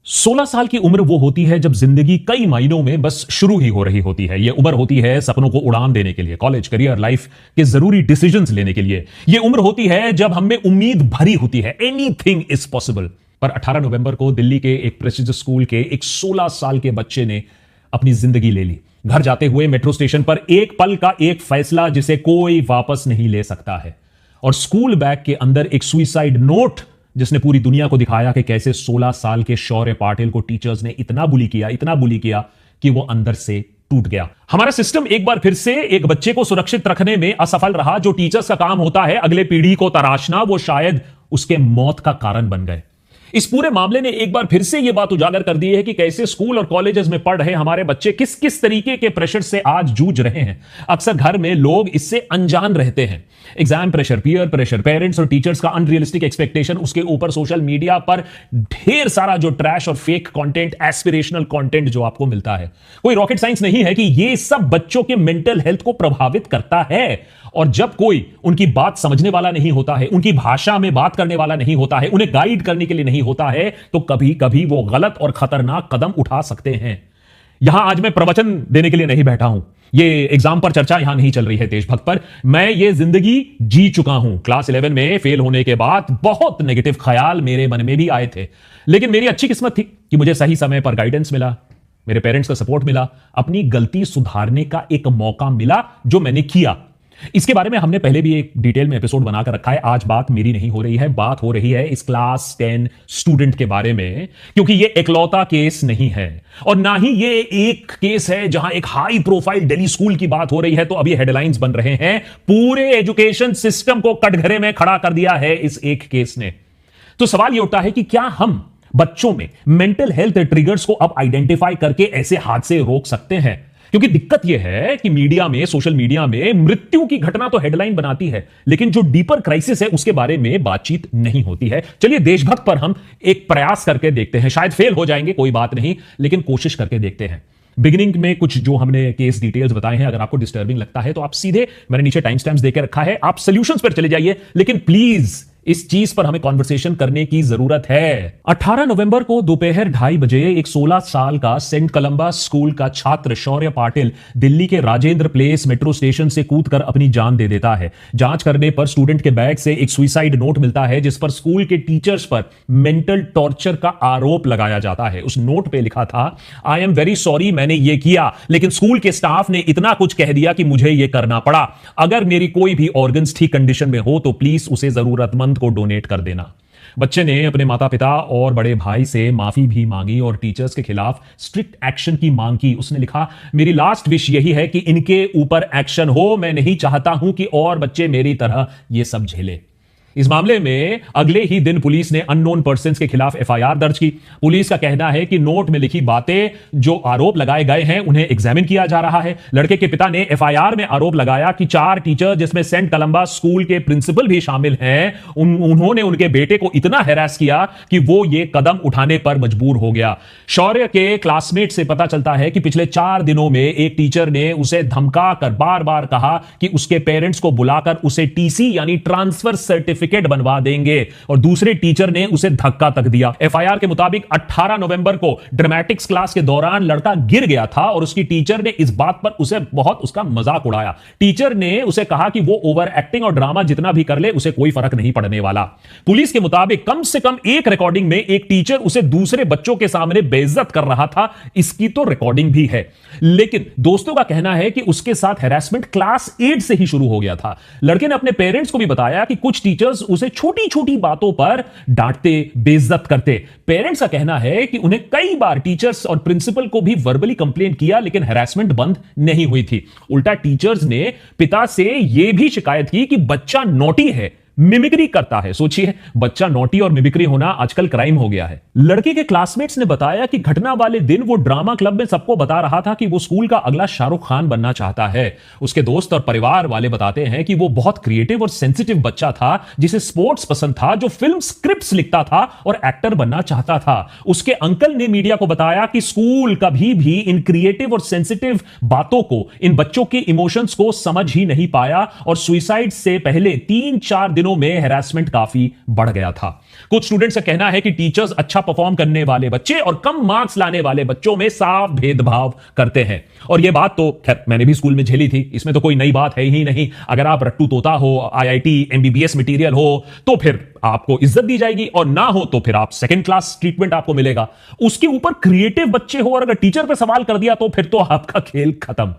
16 साल की उम्र वो होती है जब जिंदगी कई महीनों में बस शुरू ही हो रही होती है। ये उम्र होती है सपनों को उड़ान देने के लिए, कॉलेज, करियर, लाइफ के जरूरी डिसीजंस लेने के लिए। ये उम्र होती है जब हम में उम्मीद भरी होती है, एनीथिंग इज पॉसिबल। पर 18 नवंबर को दिल्ली के एक प्रेस्टिजियस स्कूल के एक 16 साल के बच्चे ने अपनी जिंदगी ले ली। घर जाते हुए मेट्रो स्टेशन पर एक पल का एक फैसला जिसे कोई वापस नहीं ले सकता है, और स्कूल बैग के अंदर एक सुइसाइड नोट जिसने पूरी दुनिया को दिखाया कि कैसे 16 साल के शौर्य पाटिल को टीचर्स ने इतना बुली किया कि वो अंदर से टूट गया। हमारा सिस्टम एक बार फिर से एक बच्चे को सुरक्षित रखने में असफल रहा। जो टीचर्स का काम होता है अगले पीढ़ी को तराशना, वो शायद उसके मौत का कारण बन गए। इस पूरे मामले ने एक बार फिर से यह बात उजागर कर दी है कि कैसे स्कूल और कॉलेजेस में पढ़ रहे हमारे बच्चे किस किस तरीके के प्रेशर से आज जूझ रहे हैं। अक्सर घर में लोग इससे अनजान रहते हैं। Exam pressure, peer pressure, parents और टीचर्स का अनरियलिस्टिक एक्सपेक्टेशन, उसके ऊपर सोशल मीडिया पर ढेर सारा जो ट्रैश और फेक कंटेंट, एस्पिरेशनल कंटेंट जो आपको मिलता है। कोई रॉकेट साइंस नहीं है कि यह सब बच्चों के मेंटल हेल्थ को प्रभावित करता है। और जब कोई उनकी बात समझने वाला नहीं होता है, उनकी भाषा में बात करने वाला नहीं होता है, उन्हें गाइड करने के लिए नहीं होता है, तो कभी कभी वो गलत और खतरनाक कदम उठा सकते हैं। यहां आज मैं प्रवचन देने के लिए नहीं बैठा हूं, ये एग्जाम पर चर्चा यहां नहीं चल रही है देशभक्त पर। मैं ये जिंदगी जी चुका हूं। क्लास 11 में फेल होने के बाद बहुत नेगेटिव ख्याल मेरे मन में भी आए थे, लेकिन मेरी अच्छी किस्मत थी कि मुझे सही समय पर गाइडेंस मिला, मेरे पेरेंट्स का सपोर्ट मिला, अपनी गलती सुधारने का एक मौका मिला, जो मैंने किया। इसके बारे में हमने पहले भी एक डिटेल में एपिसोड बनाकर रखा है। आज बात मेरी नहीं हो रही है, बात हो रही है इस क्लास 10 स्टूडेंट के बारे में, क्योंकि ये एकलौता केस नहीं है और ना ही ये एक केस है जहां एक हाई प्रोफाइल दिल्ली स्कूल की बात हो रही है तो अभी हेडलाइंस बन रहे हैं। पूरे एजुकेशन सिस्टम को कटघरे में खड़ा कर दिया है इस एक केस ने। तो सवाल यह उठता है कि क्या हम बच्चों में मेंटल हेल्थ ट्रिगर्स को अब आइडेंटिफाई करके ऐसे हादसे रोक सकते हैं? क्योंकि दिक्कत यह है कि मीडिया में, सोशल मीडिया में मृत्यु की घटना तो हेडलाइन बनाती है, लेकिन जो डीपर क्राइसिस है उसके बारे में बातचीत नहीं होती है। चलिए देशभक्त पर हम एक प्रयास करके देखते हैं। शायद फेल हो जाएंगे, कोई बात नहीं, लेकिन कोशिश करके देखते हैं। बिगिनिंग में कुछ जो हमने केस डिटेल्स बताए हैं, अगर आपको डिस्टर्बिंग लगता है तो आप सीधे, मैंने नीचे टाइम स्टैम्प्स देकर रखा है, आप सॉल्यूशंस पर चले जाइए, लेकिन प्लीज इस चीज पर हमें कॉन्वर्सेशन करने की जरूरत है। 18 नवंबर को दोपहर 2:30 बजे एक 16 साल का सेंट कलम्बा स्कूल का छात्र शौर्य पाटिल दिल्ली के राजेंद्र प्लेस मेट्रो स्टेशन से कूदकर अपनी जान दे देता है। जांच करने पर स्टूडेंट के बैग से एक सुइसाइड नोट मिलता है जिस पर स्कूल के टीचर्स पर मेंटल टॉर्चर का आरोप लगाया जाता है। उस नोट पे लिखा था, आई एम वेरी सॉरी, मैंने ये किया, लेकिन स्कूल के स्टाफ ने इतना कुछ कह दिया कि मुझे ये करना पड़ा। अगर मेरी कोई भी ऑर्गन्स ठीक कंडीशन में हो तो प्लीज उसे जरूरतमंद को डोनेट कर देना। बच्चे ने अपने माता पिता और बड़े भाई से माफी भी मांगी और टीचर्स के खिलाफ स्ट्रिक्ट एक्शन की मांग की। उसने लिखा, मेरी लास्ट विश यही है कि इनके ऊपर एक्शन हो। मैं नहीं चाहता हूं कि और बच्चे मेरी तरह ये सब झेले। इस मामले में अगले ही दिन पुलिस ने अननोन पर्सन्स के खिलाफ एफआईआर दर्ज की। पुलिस का कहना है कि नोट में लिखी बातें, जो आरोप लगाए गए हैं, उन्हें एग्जामिन किया जा रहा है। लड़के के पिता ने एफआईआर में आरोप लगाया कि 4 टीचर, जिसमें सेंट कलम्बा स्कूल के प्रिंसिपल भी शामिल हैं, उन्होंने उनके बेटे को इतना हैरास किया कि वो ये कदम उठाने पर मजबूर हो गया। शौर्य के क्लासमेट से पता चलता है कि पिछले 4 दिनों में एक टीचर ने उसे धमका कर बार बार कहा कि उसके पेरेंट्स को बुलाकर उसे टीसी यानी ट्रांसफर सर्टिफिकेट बनवा देंगे, और दूसरे टीचर ने उसे धक्का तक दिया। एफआईआर के मुताबिक 18 नवंबर को ड्रामेटिक्स क्लास के दौरान लड़का गिर गया था और उसकी टीचर ने इस बात पर उसे बहुत उसका मजाक उड़ाया। टीचर ने उसे कहा कि वो ओवर एक्टिंग और ड्रामा जितना भी कर ले उसे कोई फर्क नहीं पड़ने वाला। पुलिस के मुताबिक कम से कम एक रिकॉर्डिंग में एक टीचर उसे दूसरे बच्चों के सामने बेइज्जत कर रहा था। इसकी तो रिकॉर्डिंग भी है, लेकिन दोस्तों का कहना है कि उसके साथ हैरेसमेंट क्लास 8 से ही शुरू हो गया था। लड़के ने अपने पेरेंट्स को भी बताया कि कुछ टीचर्स उसे छोटी छोटी बातों पर डांटते, बेइज्जत करते। पेरेंट्स का कहना है कि उन्हें कई बार टीचर्स और प्रिंसिपल को भी वर्बली कंप्लेंट किया, लेकिन हैरेसमेंट बंद नहीं हुई थी। उल्टा टीचर्स ने पिता से यह भी शिकायत की कि बच्चा नॉटी है, मिमिक्री करता है। सोचिए, बच्चा नॉटी और मिमिक्री होना आजकल क्राइम हो गया है। लड़के के क्लासमेट्स ने बताया कि घटना वाले दिन वो ड्रामा क्लब में सबको बता रहा था कि वो स्कूल का अगला शाहरुख खान बनना चाहता है। उसके दोस्त और परिवार वाले बताते हैं कि वो बहुत क्रिएटिव और सेंसिटिव बच्चा था, जिसे स्पोर्ट्स पसंद था, जो फिल्म स्क्रिप्ट्स लिखता था और एक्टर बनना चाहता था। उसके अंकल ने मीडिया को बताया कि स्कूल कभी भी इन क्रिएटिव और सेंसिटिव बातों को, इन बच्चों के इमोशंस को समझ ही नहीं पाया और सुइसाइड से पहले 3-4 दिनों दिनों में हैरेसमेंट काफी बढ़ गया था। कुछ स्टूडेंट्स का कहना है कि टीचर्स अच्छा परफॉर्म करने वाले बच्चे और कम मार्क्स लाने वाले बच्चों में साफ भेदभाव करते हैं। और यह बात तो खैर मैंने भी स्कूल में झेली थी, इसमें तो कोई नई बात है ही नहीं। अगर आप रट्टू तोता हो, आईआईटी एमबीबीएस मटेरियल हो, तो फिर आपको इज्जत दी जाएगी, और ना हो तो फिर आप सेकंड क्लास ट्रीटमेंट आपको मिलेगा। उसके ऊपर क्रिएटिव बच्चे हो और अगर टीचर पे सवाल कर दिया तो फिर तो आपका खेल खत्म।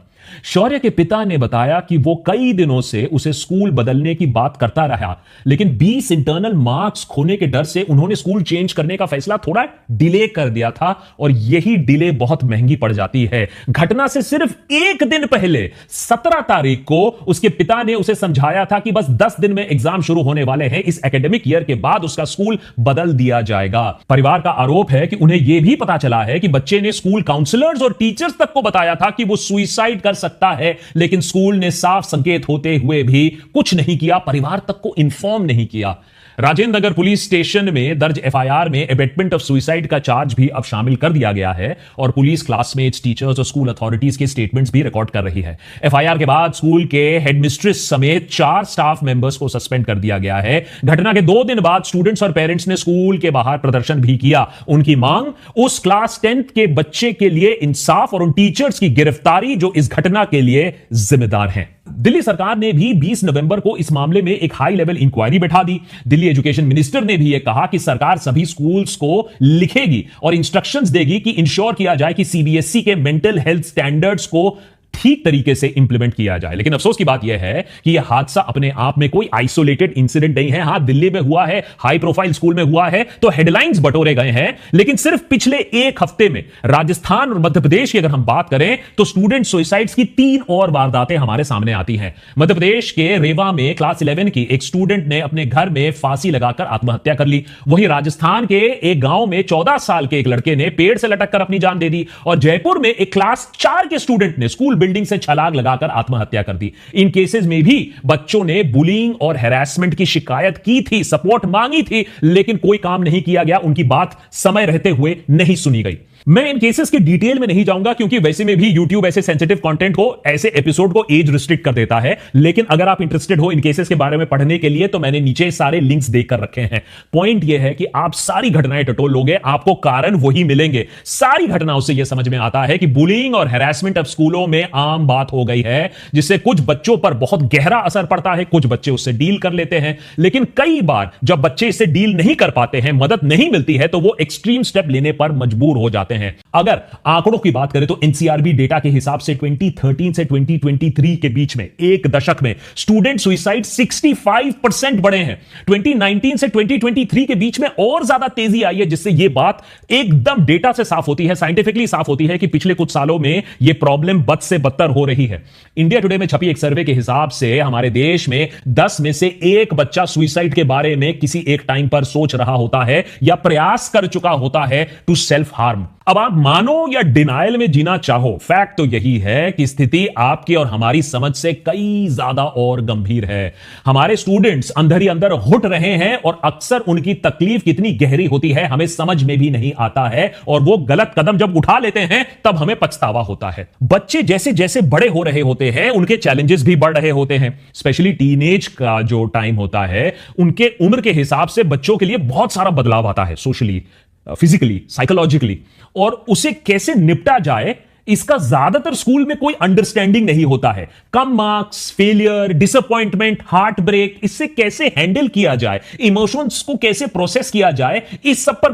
शौर्य के पिता ने बताया कि वो कई दिनों से उसे स्कूल बदलने की बात करता रहा, लेकिन 20 इंटरनल मार्क्स खोने के डर से उन्होंने स्कूल चेंज करने का फैसला थोड़ा डिले कर दिया था, और यही डिले बहुत महंगी पड़ जाती है। घटना से सिर्फ एक दिन पहले 17 तारीख को उसके पिता ने उसे समझाया था कि बस 10 दिन में एग्जाम शुरू होने वाले हैं, इस एकेडमिक ईयर के बाद उसका स्कूल बदल दिया जाएगा। परिवार का आरोप है कि उन्हें यह भी पता चला है कि बच्चे ने स्कूल काउंसलर्स और टीचर्स तक को बताया था कि वो सुइसाइड कर सकता है, लेकिन स्कूल ने साफ संकेत होते हुए भी कुछ नहीं किया, परिवार तक को इन्फॉर्म नहीं किया। राजेंद्र नगर पुलिस स्टेशन में दर्ज एफआईआर में अबेटमेंट ऑफ सुसाइड का चार्ज भी अब शामिल कर दिया गया है, और पुलिस क्लासमेट्स, टीचर्स और स्कूल अथॉरिटीज के स्टेटमेंट्स भी रिकॉर्ड कर रही है। एफआईआर के बाद स्कूल के हेडमिस्ट्रेस समेत 4 स्टाफ मेंबर्स को सस्पेंड कर दिया गया है। घटना के 2 दिन बाद स्टूडेंट्स और पेरेंट्स ने स्कूल के बाहर प्रदर्शन भी किया। उनकी मांग उस क्लास 10th के बच्चे के लिए इंसाफ और उन टीचर्स की गिरफ्तारी जो इस घटना के लिए जिम्मेदार हैं। दिल्ली सरकार ने भी 20 नवंबर को इस मामले में एक हाई लेवल इंक्वायरी बैठा दी। दिल्ली एजुकेशन मिनिस्टर ने भी यह कहा कि सरकार सभी स्कूल्स को लिखेगी और इंस्ट्रक्शंस देगी कि इंश्योर किया जाए कि सीबीएसई के मेंटल हेल्थ स्टैंडर्ड्स को ठीक तरीके से इंप्लीमेंट किया जाए। लेकिन अफसोस की बात यह है कि यह हादसा अपने आप में कोई आइसोलेटेड इंसिडेंट नहीं है। हां, दिल्ली में हुआ है, हाई प्रोफाइल स्कूल में हुआ है तो हेडलाइंस बटोरे गए हैं, लेकिन सिर्फ पिछले एक हफ्ते में राजस्थान और मध्य प्रदेश की अगर हम बात करें तो स्टूडेंट सुसाइड्स की 3 और वारदातें हमारे सामने आती हैं। मध्य प्रदेश के रेवा में क्लास 11 की एक स्टूडेंट ने अपने घर में फांसी लगाकर आत्महत्या कर ली। वहीं राजस्थान के एक गांव में 14 साल के एक लड़के ने पेड़ से लटक कर अपनी जान दे दी, और जयपुर में एक क्लास 4 के स्टूडेंट ने स्कूल बिल्डिंग से छलांग लगाकर आत्महत्या कर दी। इन केसेस में भी बच्चों ने बुलिंग और हैरेसमेंट की शिकायत की थी, सपोर्ट मांगी थी, लेकिन कोई काम नहीं किया गया, उनकी बात समय रहते हुए नहीं सुनी गई। मैं इन केसेस के डिटेल में नहीं जाऊंगा क्योंकि वैसे में भी YouTube ऐसे सेंसिटिव कंटेंट को, ऐसे एपिसोड को एज रिस्ट्रिक्ट कर देता है, लेकिन अगर आप इंटरेस्टेड हो इन केसेस के बारे में पढ़ने के लिए तो मैंने नीचे सारे लिंक्स देकर रखे हैं। पॉइंट यह है कि आप सारी घटनाएं टटोल लोगे, आपको कारण वही मिलेंगे। सारी घटनाओं से यह समझ में आता है कि बुलिंग और हैरेसमेंट अब स्कूलों में आम बात हो गई है, जिससे कुछ बच्चों पर बहुत गहरा असर पड़ता है। कुछ बच्चे उससे डील कर लेते हैं, लेकिन कई बार जब बच्चे इससे डील नहीं कर पाते हैं, मदद नहीं मिलती है, तो वो एक्सट्रीम स्टेप लेने पर मजबूर हो जाते हैं। अगर आंकड़ों की बात करें तो एनसीआरबी डेटा के हिसाब से 2013 से 2023 के बीच में एक दशक में स्टूडेंट सुसाइड 65% बढ़े हैं। 2019 से 2023 के बीच में और ज्यादा तेजी आई है, जिससे यह बात एकदम डेटा से साफ होती है, साइंटिफिकली साफ होती है कि पिछले कुछ सालों में यह प्रॉब्लम बद से बदतर हो रही है। इंडिया टुडे में छपी एक सर्वे के हिसाब से हमारे देश में 10 में से 1 बच्चा सुसाइड के बारे में किसी एक टाइम पर सोच रहा होता है या प्रयास कर चुका होता है टू सेल्फ हार्म। अब आप मानो या डिनायल में जीना चाहो, फैक्ट तो यही है कि स्थिति आपकी और हमारी समझ से कई ज्यादा और गंभीर है। हमारे स्टूडेंट्स अंदर ही अंदर घुट रहे हैं और अक्सर उनकी तकलीफ कितनी गहरी होती है हमें समझ में भी नहीं आता है, और वो गलत कदम जब उठा लेते हैं तब हमें पछतावा होता है। बच्चे जैसे जैसे बड़े हो रहे होते हैं उनके चैलेंजेस भी बढ़ रहे होते हैं। स्पेशली टीनेज का जो टाइम होता है, उनके उम्र के हिसाब से बच्चों के लिए बहुत सारा बदलाव आता है, सोशली, फिजिकली, साइकोलॉजिकली, और उसे कैसे निपटा जाए इसका ज्यादातर स्कूल में कोई अंडरस्टैंडिंग नहीं होता है। कम marks, failure, disappointment, heart break, इससे कैसे हैंडल किया जाए, इमोशंस को कैसे प्रोसेस किया जाए, इस सब पर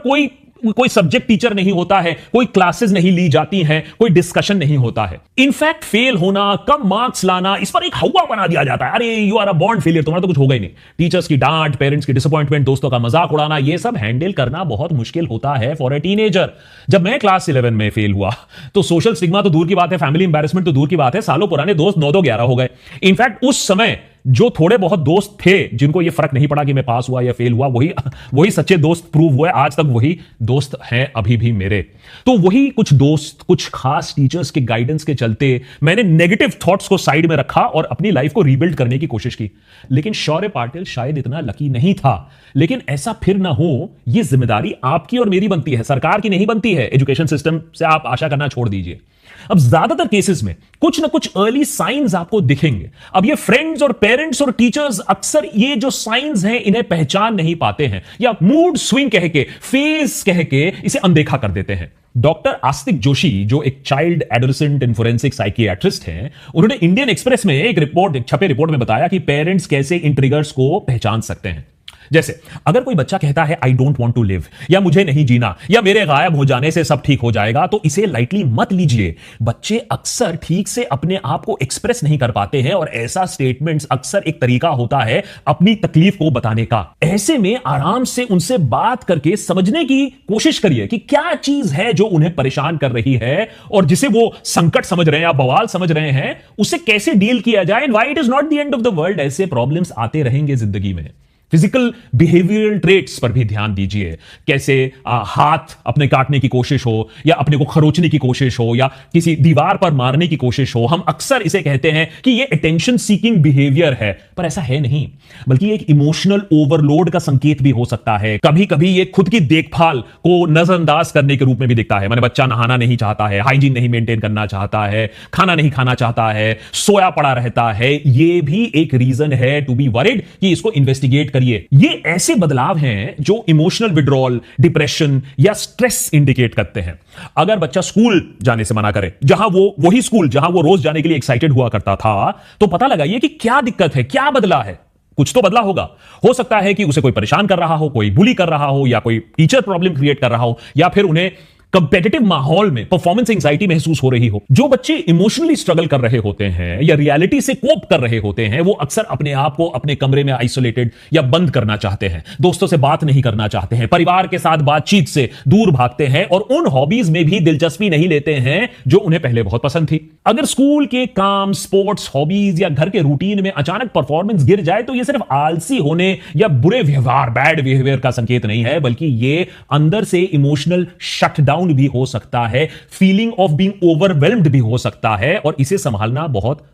कोई सब्जेक्ट टीचर नहीं होता है, कोई क्लासेस नहीं ली जाती हैं, कोई डिस्कशन नहीं होता है। इनफैक्ट फेल होना, कम मार्क्स लाना, इस पर एक हवा बना दिया जाता है। अरे you are a born failure, तुम्हारा तो कुछ होगा ही नहीं। टीचर्स की डांट, पेरेंट्स की डिसअपॉइंटमेंट, दोस्तों का मजाक उड़ाना, यह सब हैंडल करना बहुत मुश्किल होता है फॉर ए टीनेजर। जब मैं क्लास 11 में फेल हुआ तो सोशल स्टिग्मा तो दूर की बात है, फैमिली एम्बैरेसमेंट तो दूर की बात है, सालों पुराने दोस्त 9-2-11 हो गए। इनफैक्ट उस समय जो थोड़े बहुत दोस्त थे जिनको ये फर्क नहीं पड़ा कि मैं पास हुआ या फेल हुआ, वही सच्चे दोस्त प्रूव हुए। आज तक वही दोस्त हैं अभी भी मेरे। तो वही कुछ दोस्त, कुछ खास टीचर्स के गाइडेंस के चलते मैंने नेगेटिव थॉट्स को साइड में रखा और अपनी लाइफ को रीबिल्ड करने की कोशिश की। लेकिन शौर्य पाटिल शायद इतना लकी नहीं था। लेकिन ऐसा फिर ना हो, यह जिम्मेदारी आपकी और मेरी बनती है, सरकार की नहीं बनती है। एजुकेशन सिस्टम से आप आशा करना छोड़ दीजिए। अब ज्यादातर केसेस में कुछ ना कुछ अर्ली साइंस आपको दिखेंगे। अब ये फ्रेंड्स और पेरेंट्स और टीचर्स अक्सर ये जो साइंस हैं इन्हें पहचान नहीं पाते हैं, या मूड स्विंग कह के, फेज कह के इसे अनदेखा कर देते हैं। डॉक्टर आस्तिक जोशी, जो एक child adolescent and forensic psychiatrist हैं, उन्होंने इंडियन एक्सप्रेस में एक छपे रिपोर्ट में बताया कि पेरेंट्स कैसे इन ट्रिगर्स को पहचान सकते हैं। जैसे अगर कोई बच्चा कहता है I don't want to live, या मुझे नहीं जीना, या मेरे गायब हो जाने से सब ठीक हो जाएगा, तो इसे लाइटली मत लीजिए। बच्चे अक्सर ठीक से अपने आप को एक्सप्रेस नहीं कर पाते हैं, और ऐसा स्टेटमेंट्स अक्सर एक तरीका होता है अपनी तकलीफ को बताने का। ऐसे में आराम से उनसे बात करके समझने की कोशिश करिए कि क्या चीज है जो उन्हें परेशान कर रही है, और जिसे वो संकट समझ रहे हैं या बवाल समझ रहे हैं, उसे कैसे डील किया जाए। And why it is not the end of the world. ऐसे प्रॉब्लम्स आते रहेंगे जिंदगी में। फिजिकल बिहेवियरल ट्रेट्स पर भी ध्यान दीजिए, कैसे हाथ अपने काटने की कोशिश हो, या अपने को खरोचने की कोशिश हो, या किसी दीवार पर मारने की कोशिश हो। हम अक्सर इसे कहते हैं कि ये अटेंशन सीकिंग बिहेवियर है, पर ऐसा है नहीं, बल्कि एक इमोशनल ओवरलोड का संकेत भी हो सकता है। कभी कभी ये खुद की देखभाल को नजरअंदाज करने के रूप में भी दिखता है। माने बच्चा नहाना नहीं चाहता है, हाइजीन नहीं मेंटेन करना चाहता है, खाना नहीं खाना चाहता है, सोया पड़ा रहता है। ये भी एक रीजन है टू बी वरिड कि इसको इन्वेस्टिगेट करिए। ये ऐसे बदलाव हैं जो इमोशनल विड्रॉल, डिप्रेशन या स्ट्रेस इंडिकेट करते हैं। अगर बच्चा स्कूल जाने से मना करे, वही स्कूल जहां वो रोज जाने के लिए एक्साइटेड हुआ करता था, तो पता लगाइए कि क्या दिक्कत है, क्या बदला है। कुछ तो बदला होगा। हो सकता है कि उसे कोई परेशान कर रहा हो, कोई बुली कर रहा हो, या कोई टीचर प्रॉब्लम क्रिएट कर रहा हो, या फिर उन्हें कंपेटिटिव माहौल में परफॉर्मेंस एंजाइटी महसूस हो रही हो। जो बच्चे इमोशनली स्ट्रगल कर रहे होते हैं या रियलिटी से कोप कर रहे होते हैं, वो अक्सर अपने आप को अपने कमरे में आइसोलेटेड या बंद करना चाहते हैं, दोस्तों से बात नहीं करना चाहते हैं, परिवार के साथ बातचीत से दूर भागते हैं, और उन हॉबीज में भी दिलचस्पी नहीं लेते हैं जो उन्हें पहले बहुत पसंद थी। अगर स्कूल के काम, स्पोर्ट्स, हॉबीज या घर के रूटीन में अचानक परफॉर्मेंस गिर जाए, तो यह सिर्फ आलसी होने या बुरे व्यवहार, बैड बिहेवियर का संकेत नहीं है, बल्कि यह अंदर से इमोशनल शटडाउन भी हो सकता है, फीलिंग ऑफ बीइंग ओवरवेल्म्ड भी हो सकता है, और इसे संभालना बहुत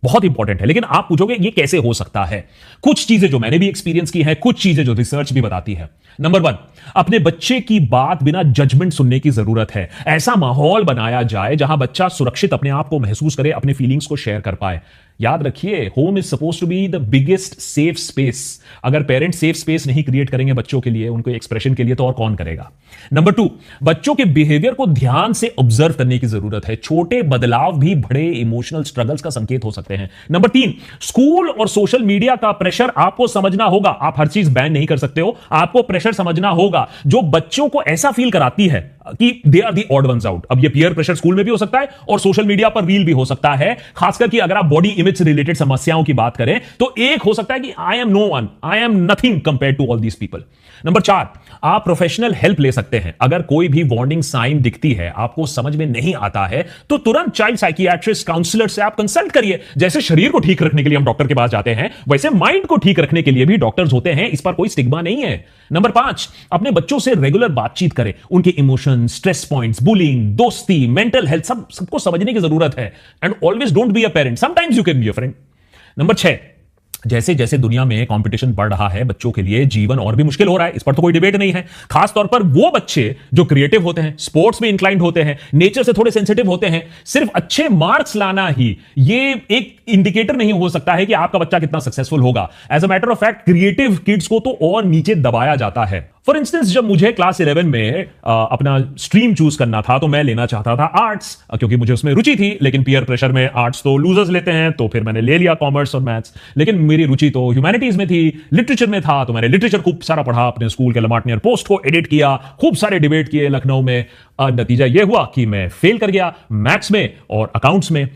बहुत इंपॉर्टेंट है। लेकिन आप पूछोगे ये कैसे हो सकता है? कुछ चीजें जो मैंने भी एक्सपीरियंस की है, कुछ चीजें जो रिसर्च भी बताती है। नंबर 1, अपने बच्चे की बात बिना जजमेंट सुनने की जरूरत है। ऐसा माहौल बनाया जाए जहां बच्चा सुरक्षित अपने आप को महसूस करे, अपने फीलिंग्स को शेयर कर पाए। याद रखिए, home is suppose to be the biggest safe space. अगर पेरेंट्स सेफ स्पेस नहीं क्रिएट करेंगे बच्चों के लिए, उनको एक्सप्रेशन के लिए, तो और कौन करेगा? नंबर 2, बच्चों के बिहेवियर को ध्यान से ऑब्जर्व करने की जरूरत है। छोटे बदलाव भी बड़े इमोशनल स्ट्रगल्स का संकेत हो सकते हैं। नंबर 3, स्कूल और सोशल मीडिया का प्रेशर आपको समझना होगा। आप हर चीज बैन नहीं कर सकते हो, आपको प्रेशर समझना होगा जो बच्चों को ऐसा फील कराती है कि they are the odd ones out. अब ये पीयर प्रेशर स्कूल में भी हो सकता है और सोशल मीडिया पर रील भी हो सकता है। खासकर कि अगर आप बॉडी इमेज से रिलेटेड समस्याओं की बात करें, तो एक हो सकता है कि I am no one, I am nothing compare to all these people. Number 4, आप प्रोफेशनल हेल्प ले सकते हैं। अगर कोई भी वार्निंग साइन दिखती है, आपको समझ में नहीं आता है, तो तुरंत चाइल्ड साइकियाट्रिस्ट, काउंसलर से आप कंसल्ट करिए। जैसे शरीर को ठीक रखने के लिए हम डॉक्टर के पास जाते हैं, वैसे माइंड को ठीक रखने के लिए भी डॉक्टर्स होते हैं। इस पर कोई स्टिग्मा नहीं है। नंबर 5, अपने बच्चों से रेगुलर बातचीत करें। उनके इमोशन, स्ट्रेस पॉइंट्स, बुलिंग, दोस्ती, मेंटल हेल्थ, सबको समझने की जरूरत है। And always don't be a parent, sometimes you can be a friend. Number 6, जैसे जैसे दुनिया में कंपटीशन बढ़ रहा है, बच्चों के लिए जीवन और भी मुश्किल हो रहा है। इस पर तो कोई डिबेट नहीं है। खास तौर पर वो बच्चे जो क्रिएटिव होते हैं, स्पोर्ट्स में इंक्लाइंड होते हैं, नेचर से थोड़े सेंसिटिव होते हैं। सिर्फ अच्छे मार्क्स लाना ही ये एक इंडिकेटर नहीं हो सकता है कि आपका बच्चा कितना सक्सेसफुल होगा। As a matter of fact, creative kids को तो और नीचे दबाया जाता है। फॉर इंस्टेंस, जब मुझे क्लास 11 में अपना स्ट्रीम चूज करना था, तो मैं लेना चाहता था आर्ट्स, क्योंकि मुझे उसमें रुचि थी। लेकिन पीयर प्रेशर में आर्ट्स तो लूजर्स लेते हैं, तो फिर मैंने ले लिया कॉमर्स और मैथ्स। लेकिन मेरी रुचि तो ह्यूमैनिटीज में थी, लिटरेचर में था, तो मैंने लिटरेचर खूब सारा पढ़ा, अपने स्कूल के लमाटनियर पोस्ट को एडिट किया, खूब सारे डिबेट किए लखनऊ में। नतीजा यह हुआ कि मैं फेल कर गया मैथ्स में और अकाउंट्स में।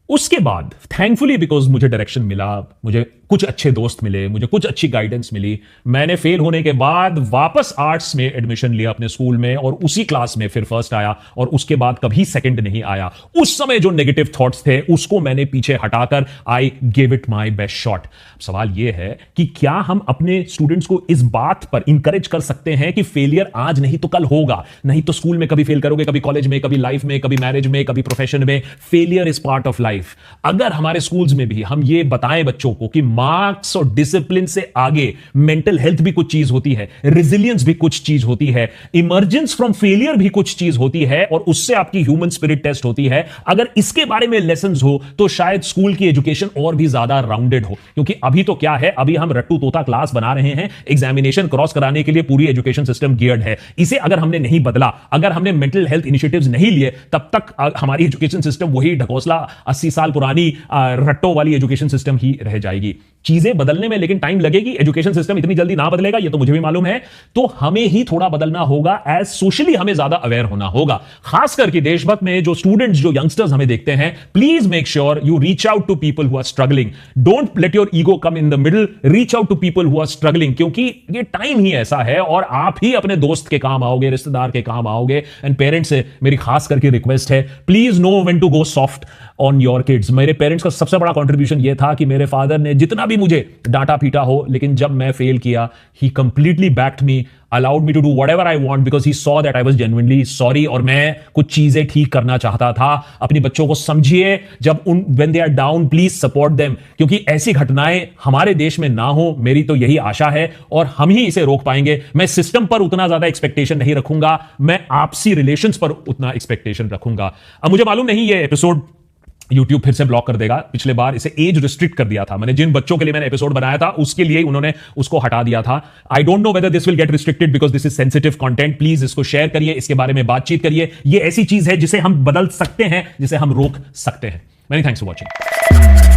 उसके बाद थैंकफुली, बिकॉज मुझे डायरेक्शन मिला, मुझे कुछ अच्छे दोस्त मिले, मुझे कुछ अच्छी गाइडेंस मिली, मैंने फेल होने के बाद वापस आर्ट्स में एडमिशन लिया अपने स्कूल में, और उसी क्लास में फिर फर्स्ट आया, और उसके बाद कभी सेकंड नहीं आया। उस समय जो नेगेटिव थॉट्स थे उसको मैंने पीछे हटाकर I give it my best shot. सवाल यह है कि क्या हम अपने स्टूडेंट्स को इस बात पर इंकरेज कर सकते हैं कि फेलियर आज नहीं तो कल होगा। नहीं तो स्कूल में कभी फेल करोगे, कभी कॉलेज में, कभी लाइफ में, कभी मैरिज में, कभी प्रोफेशन में। Failure is part of life. Life. अगर हमारे स्कूल्स में भी हम ये बताएं बच्चों को कि मार्क्स और डिसिप्लिन से आगे मेंटल हेल्थ भी कुछ चीज होती है, रेजिलियंस भी कुछ चीज होती है, इमर्जेंस फ्रॉम फेलियर भी कुछ चीज होती है, और उससे आपकी ह्यूमन स्पिरिट टेस्ट होती है। अगर इसके बारे में लेसन्स हो तो शायद स्कूल की एजुकेशन और भी ज्यादा राउंडेड हो। क्योंकि अभी तो क्या है, अभी हम रट्टू तोता क्लास बना रहे हैं, एग्जामिनेशन क्रॉस कराने के लिए पूरी एजुकेशन सिस्टम गियर्ड है। इसे अगर हमने नहीं बदला, अगर हमने मेंटल हेल्थ इनिशिएटिव्स नहीं लिए, तब तक हमारी एजुकेशन सिस्टम वही ढकोसला 80 साल पुरानी रट्टों वाली एजुकेशन सिस्टम ही रह जाएगी। चीजें बदलने में लेकिन टाइम लगेगी, एजुकेशन सिस्टम इतनी जल्दी ना बदलेगा, ये तो मुझे भी मालूम है। तो हमें ही थोड़ा बदलना होगा, एज सोशली हमें ज्यादा अवेयर होना होगा। खास करके देशभक्त में जो स्टूडेंट्स, जो यंगस्टर्स हमें देखते हैं, please make sure you reach out to people who are struggling. Don't let your ego come in the middle, reach out to people who are struggling, क्योंकि ये टाइम ही ऐसा है और आप ही अपने दोस्त के काम आओगे, रिश्तेदार के काम आओगे। एंड पेरेंट्स से मेरी खास करके रिक्वेस्ट है, please know when to go soft on your kids. मेरे पेरेंट्स का सबसे बड़ा कंट्रीब्यूशन यह था कि मेरे फादर ने जितना भी मुझे डांटा पीटा हो, लेकिन जब मैं फेल किया, he completely backed me, allowed me to do whatever I want because he saw that I was genuinely sorry, और मैं कुछ चीजें ठीक करना चाहता था। अपनी बच्चों को समझिए, जब when they are down please support them, क्योंकि ऐसी घटनाएं हमारे देश में ना हो, मेरी तो यही आशा है, और हम ही इसे रोक पाएंगे। मैं सिस्टम पर उतना ज्यादा एक्सपेक्टेशन नहीं रखूंगा, मैं आपसी रिलेशंस पर उतना एक्सपेक्टेशन रखूंगा। अब मुझे मालूम नहीं ये एपिसोड YouTube फिर से ब्लॉक कर देगा। पिछले बार इसे एज रिस्ट्रिक्ट कर दिया था मैंने, जिन बच्चों के लिए मैंने एपिसोड बनाया था उसके लिए उन्होंने उसको हटा दिया था। I don't know whether this will get restricted because this is sensitive content. Please इसको शेयर करिए, इसके बारे में बातचीत करिए। ये ऐसी चीज है जिसे हम बदल सकते हैं, जिसे हम रोक सकते हैं। Many thanks for watching.